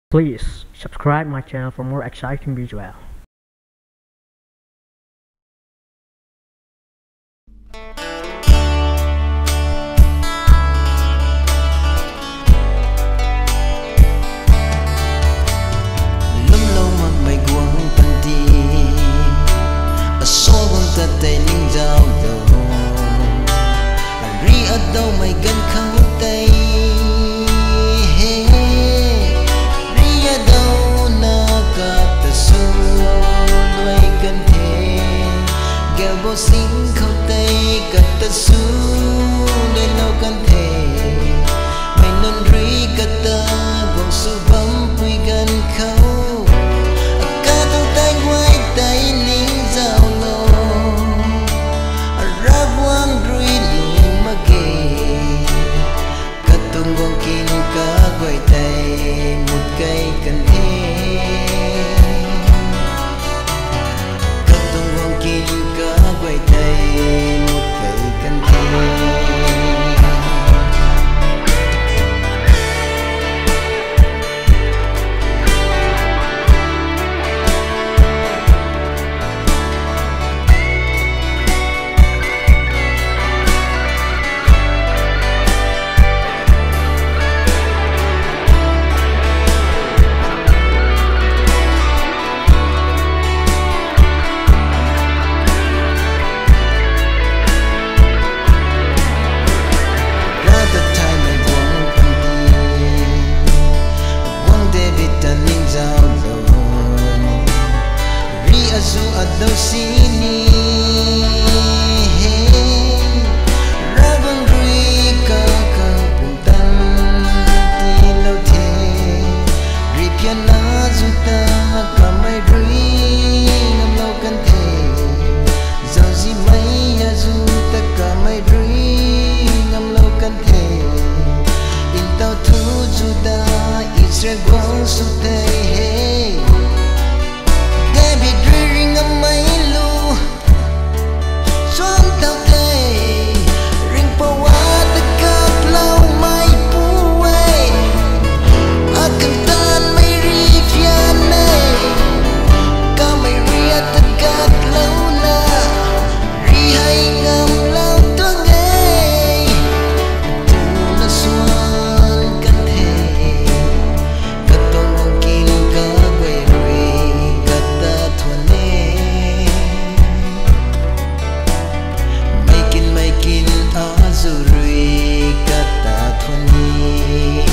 Please subscribe my channel for more exciting visual. Lum lâu mặc mày quăng thân đi ở số quăng ta tay ninh dao đầu ri ở đâu mày gần khâu tay ri ở đâu na cả ta su đuôi gần thế gel vô sinh khâu tay cả ta su đuôi lâu gần thế mày nên ri cả ta quăng su bấm quy gần khâu quay tay một cây cần thế cất tung vòng kín cả quay tay một cây cần thế. Azu adaw sini rabang rui ka puntan tilaw the ripyan na zuta kamay rui ngamlaw kan the zawzi may azu ta kamay rui ngamlaw kan the intaw thu juda isra gwang su hey Zuri kata thoni